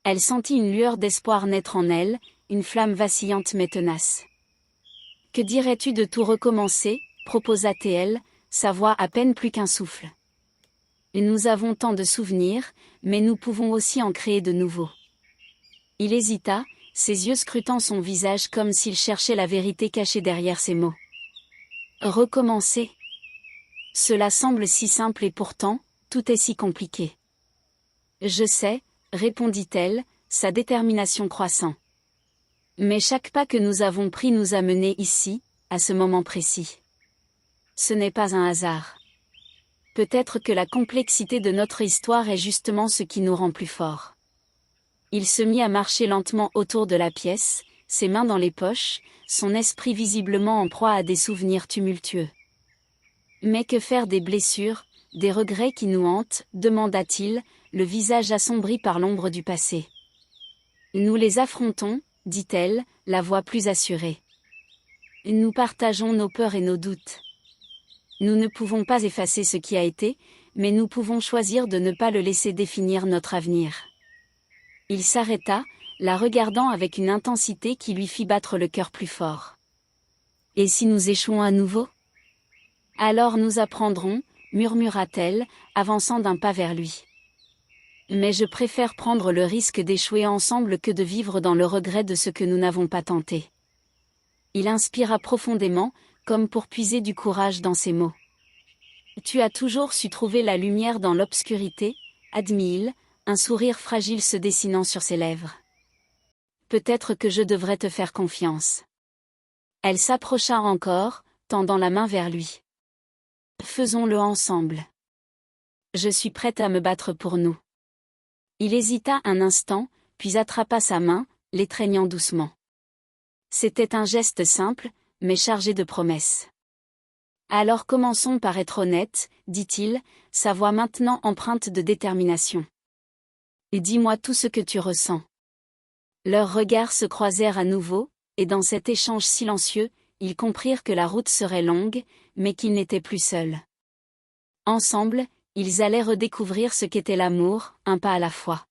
Elle sentit une lueur d'espoir naître en elle, une flamme vacillante mais tenace. « Que dirais-tu de tout recommencer ?» proposa-t-elle, sa voix à peine plus qu'un souffle. « Nous avons tant de souvenirs, mais nous pouvons aussi en créer de nouveaux. » Il hésita, ses yeux scrutant son visage comme s'il cherchait la vérité cachée derrière ses mots. « Recommencer. Cela semble si simple et pourtant, tout est si compliqué. » « Je sais, » répondit-elle, sa détermination croissant. « Mais chaque pas que nous avons pris nous a menés ici, à ce moment précis. Ce n'est pas un hasard. Peut-être que la complexité de notre histoire est justement ce qui nous rend plus forts. » Il se mit à marcher lentement autour de la pièce, ses mains dans les poches, son esprit visiblement en proie à des souvenirs tumultueux. « Mais que faire des blessures, des regrets qui nous hantent ?» demanda-t-il, le visage assombri par l'ombre du passé. « Nous les affrontons, » dit-elle, la voix plus assurée. « Nous partageons nos peurs et nos doutes. Nous ne pouvons pas effacer ce qui a été, mais nous pouvons choisir de ne pas le laisser définir notre avenir. » Il s'arrêta, la regardant avec une intensité qui lui fit battre le cœur plus fort. « Et si nous échouons à nouveau ? » « Alors nous apprendrons, » murmura-t-elle, avançant d'un pas vers lui. « Mais je préfère prendre le risque d'échouer ensemble que de vivre dans le regret de ce que nous n'avons pas tenté. » Il inspira profondément, comme pour puiser du courage dans ses mots. « Tu as toujours su trouver la lumière dans l'obscurité, » admit-il, un sourire fragile se dessinant sur ses lèvres. « Peut-être que je devrais te faire confiance. » Elle s'approcha encore, tendant la main vers lui. « Faisons-le ensemble. Je suis prête à me battre pour nous. » Il hésita un instant, puis attrapa sa main, l'étreignant doucement. C'était un geste simple, mais chargé de promesses. « Alors commençons par être honnêtes, » dit-il, sa voix maintenant empreinte de détermination. « Et dis-moi tout ce que tu ressens. » Leurs regards se croisèrent à nouveau, et dans cet échange silencieux, ils comprirent que la route serait longue, mais qu'ils n'étaient plus seuls. Ensemble, ils allaient redécouvrir ce qu'était l'amour, un pas à la fois.